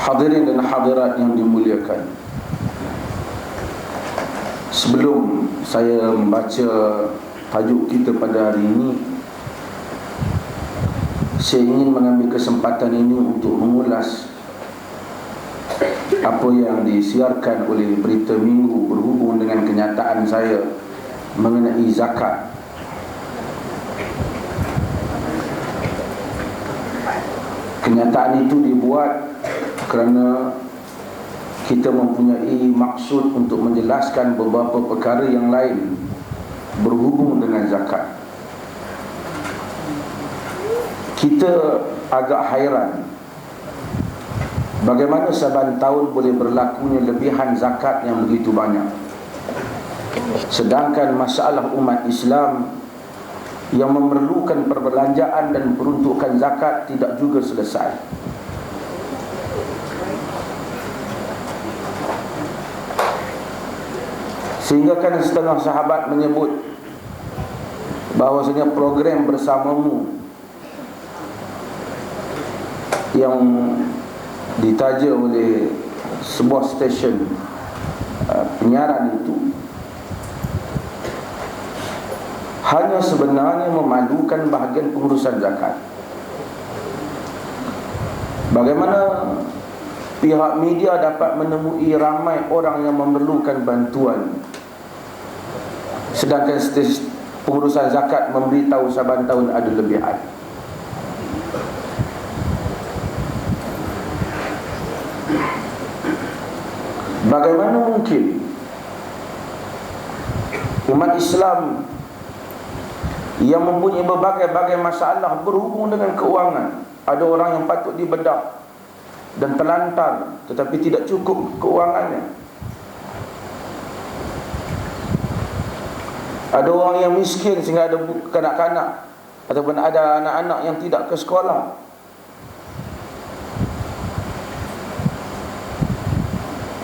Hadirin dan hadirat yang dimuliakan, sebelum saya membaca tajuk kita pada hari ini, saya ingin mengambil kesempatan ini untuk mengulas apa yang disiarkan oleh Berita Minggu berhubung dengan kenyataan saya mengenai zakat. Kenyataan itu dibuat kerana kita mempunyai maksud untuk menjelaskan beberapa perkara yang lain berhubung dengan zakat. Kita agak hairan bagaimana saban tahun boleh berlakunya lebihan zakat yang begitu banyak, sedangkan masalah umat Islam yang memerlukan perbelanjaan dan peruntukan zakat tidak juga selesai. Sehingga kan setengah sahabat menyebut bahawasanya program bersamamu yang ditaja oleh sebuah stesen penyiaran itu hanya sebenarnya memadukan bahagian pengurusan zakat. Bagaimana pihak media dapat menemui ramai orang yang memerlukan bantuan, sedangkan pengurusan zakat memberitahu saban tahun ada lebihan. Bagaimana mungkin umat Islam yang mempunyai berbagai-bagai masalah berhubung dengan keuangan, ada orang yang patut dibedah dan terlantar tetapi tidak cukup keuangannya, ada orang yang miskin sehingga ada kanak-kanak ataupun ada anak-anak yang tidak ke sekolah,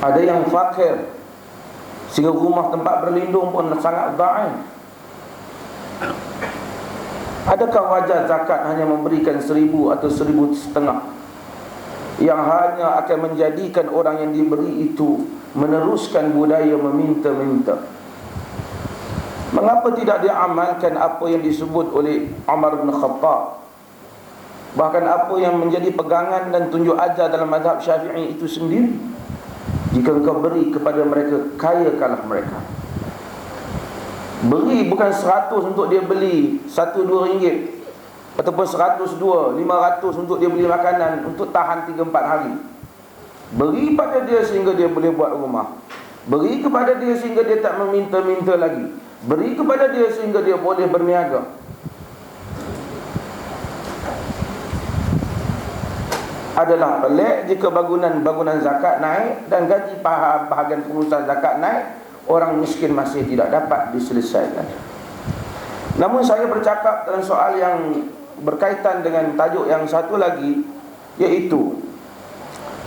ada yang fakir sehingga rumah tempat berlindung pun sangat dhaif. Adakah wajar zakat hanya memberikan 1,000 atau 1,500 yang hanya akan menjadikan orang yang diberi itu meneruskan budaya meminta-minta? Mengapa tidak diamalkan apa yang disebut oleh Umar bin Khattab, bahkan apa yang menjadi pegangan dan tunjuk ajar dalam mazhab Syafi'i itu sendiri? Jika engkau beri kepada mereka, kayakanlah mereka. Beri bukan 100 untuk dia beli 1-2 ringgit, ataupun 102, 500 untuk dia beli makanan untuk tahan 3-4 hari. Beri pada dia sehingga dia boleh buat rumah. Beri kepada dia sehingga dia tak meminta-minta lagi. Beri kepada dia sehingga dia boleh berniaga. Adalah pelik jika bangunan zakat naik dan gaji bahagian pengurusan zakat naik, orang miskin masih tidak dapat diselesaikan. Namun saya bercakap dalam soal yang berkaitan dengan tajuk yang satu lagi, iaitu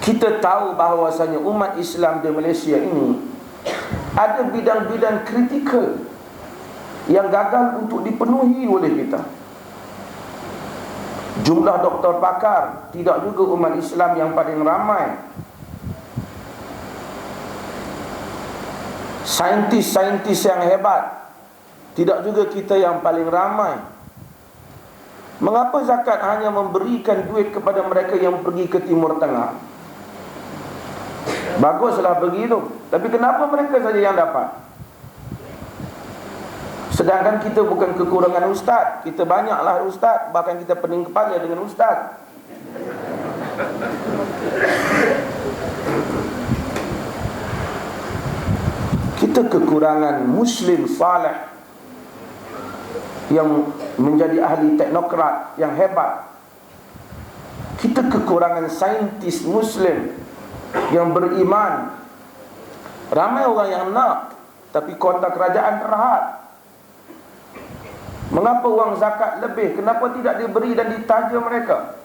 kita tahu bahawasanya umat Islam di Malaysia ini ada bidang-bidang kritikal yang gagal untuk dipenuhi oleh kita. Jumlah doktor pakar tidak juga umat Islam yang paling ramai. Saintis-saintis yang hebat tidak juga kita yang paling ramai. Mengapa zakat hanya memberikan duit kepada mereka yang pergi ke Timur Tengah? Baguslah begitu, tapi kenapa mereka saja yang dapat? Sedangkan kita bukan kekurangan ustaz, kita banyaklah ustaz, bahkan kita pening kepala dengan ustaz. Kita kekurangan Muslim saleh yang menjadi ahli teknokrat yang hebat. Kita kekurangan saintis Muslim yang beriman. Ramai orang yang nak, tapi kota kerajaan terhad. Mengapa wang zakat lebih? Kenapa tidak diberi dan ditaja mereka?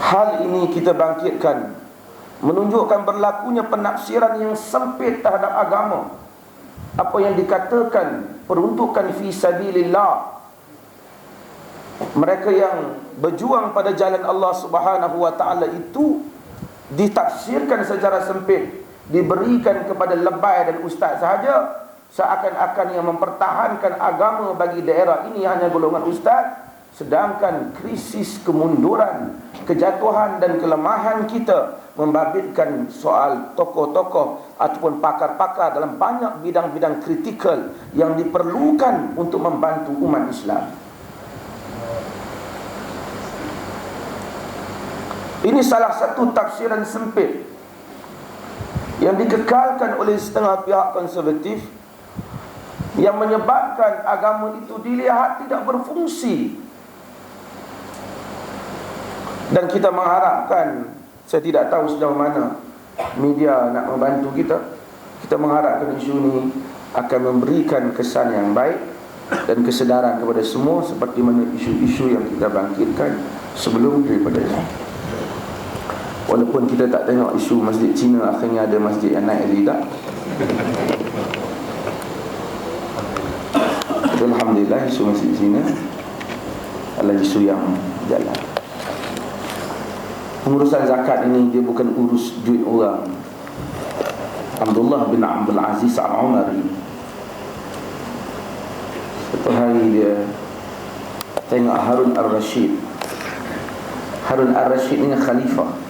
Hal ini kita bangkitkan, menunjukkan berlakunya penafsiran yang sempit terhadap agama. Apa yang dikatakan peruntukan fi sabilillah mereka yang berjuang pada jalan Allah Subhanahu wa taala itu ditafsirkan secara sempit, diberikan kepada lebay dan ustaz sahaja, seakan-akan yang mempertahankan agama bagi daerah ini hanya golongan ustaz, sedangkan krisis kemunduran, kejatuhan dan kelemahan kita membabitkan soal tokoh-tokoh ataupun pakar-pakar dalam banyak bidang-bidang kritikal yang diperlukan untuk membantu umat Islam. Ini salah satu tafsiran sempit yang dikekalkan oleh setengah pihak konservatif, yang menyebabkan agama itu dilihat tidak berfungsi. Dan kita mengharapkan, saya tidak tahu sejauh mana media nak membantu kita, kita mengharapkan isu ini akan memberikan kesan yang baik dan kesedaran kepada semua, seperti mana isu-isu yang kita bangkitkan sebelum daripada ini. Walaupun kita tak tengok isu masjid Cina, akhirnya ada masjid yang naik lidah. Alhamdulillah, isu masjid Cina adalah isu yang jalan. Pengurusan zakat ini dia bukan urus duit orang. Abdullah bin Abdul Aziz Al-Umari, satu hari dia tengok Harun Ar-Rashid. Harun Ar-Rashid ini khalifah.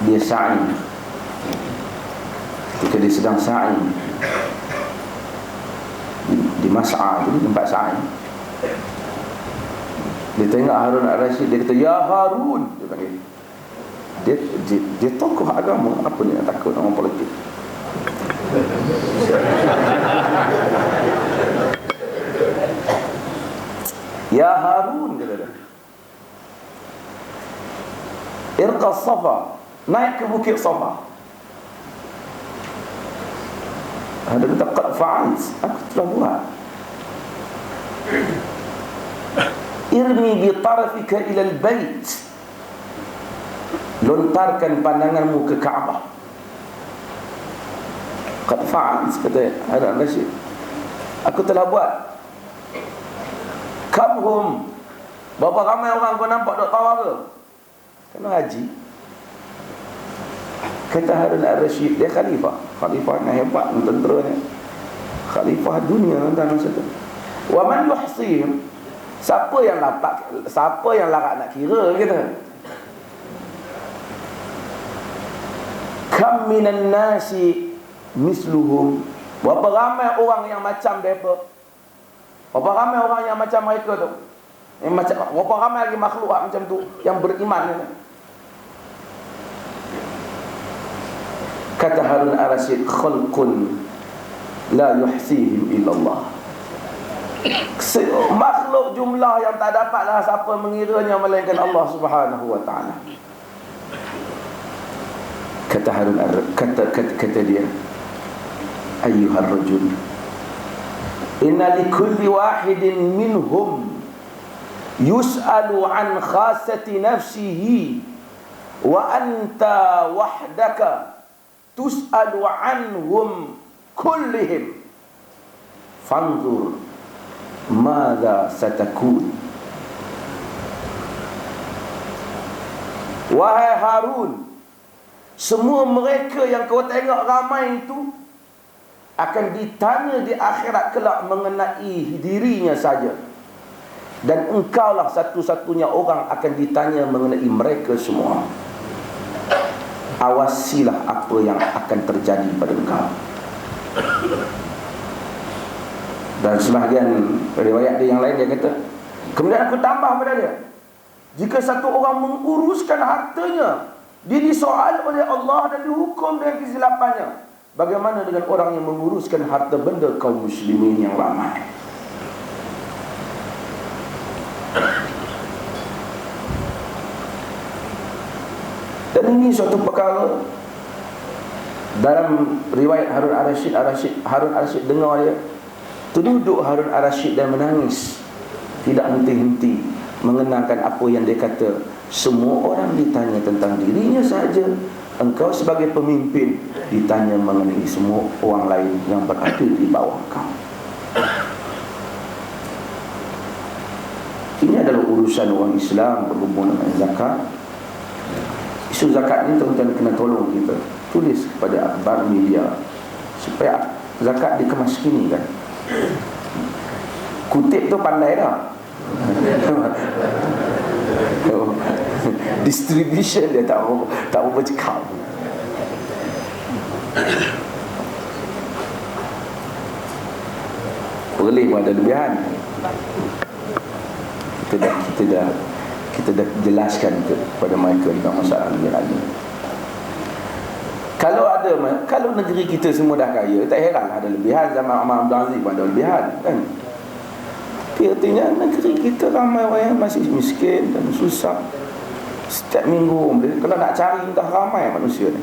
Dia sa'i. Ketika dia sedang sa'i di Mas'a, di tempat sa'i, dia tengok Harun Ar-Rashid, dia kata, "Ya Harun," dia panggil. Dia tokoh agama, apa ni nak takut orang politik. "Ya Harun," kata dia, "Irqa Safa," naik ke bukit Safa. Ada kata, "Qad fa'alt," aku telah buat. "Irmi bi tarfika ila al-bait," lontarkan pandanganmu ke Kaabah. "Qad fa'alt," kata Harun Rashid, aku telah buat. "Kamhum," berapa ramai orang kau nampak dok tawaf ke? Kena haji. Kata Harun Ar-Rashid, dia khalifah yang hebat, tentera ni, khalifah dunia dalam masa tu. "Wa man yuhsihim," siapa yang larat nak kira kita. "Kam minan nasi misluhum," berapa ramai orang yang macam mereka. Berapa ramai orang yang macam mereka tu, yang macam, berapa ramai lagi makhluk macam tu yang beriman ni. Kata Harun Ar-Rashid, "Khalqun la yuhsihim illallah." Makhluk jumlah yang tak dapatlah siapa mengiranya melainkan Allah Subhanahu wa taala. Kata Harun kata dia, "Ayyuhar rajul, inna likulli wahidin minhum yus'alu an khasati nafsihi wa anta wahdaka tus'alu anhum kullihim. Fanzur madza satakun." Wahai Harun, semua mereka yang kau tengok ramai itu akan ditanya di akhirat kelak mengenai dirinya saja, dan engkaulah satu-satunya orang akan ditanya mengenai mereka semua. Awasilah apa yang akan terjadi pada engkau. Dan sebahagian riwayat dia yang lain, dia kata, kemudian aku tambah pada dia, jika satu orang menguruskan hartanya, dia disoal oleh Allah dan dihukum dengan kesilapannya, bagaimana dengan orang yang menguruskan harta benda kaum muslimin yang ramai? Dan ini suatu perkara. Dalam riwayat Harun Ar-Rashid dengar dia terduduk Harun Ar-Rashid dan menangis, tidak henti-henti mengenangkan apa yang dia kata. Semua orang ditanya tentang dirinya saja, engkau sebagai pemimpin ditanya mengenai semua orang lain yang berada di bawah kau. urusan orang Islam berhubung dengan zakat. Isu zakat ni tuan-tuan kena tolong kita, tulis kepada akhbar media supaya zakat dikemaskinikan. Kutip tu pandai dah. Distribution dia tak mau bercakap. Boleh pun ada lebihan. Kita dah jelaskan kepada mereka tentang masalah lebihan ini. Kalau negeri kita semua dah kaya, tak heran ada lebihan. Zaman Umar Abdul Aziz pun ada lebihan, kan? Tapi artinya negeri kita ramai orang yang masih miskin dan susah. Setiap minggu, kalau nak cari entah ramai manusia ni.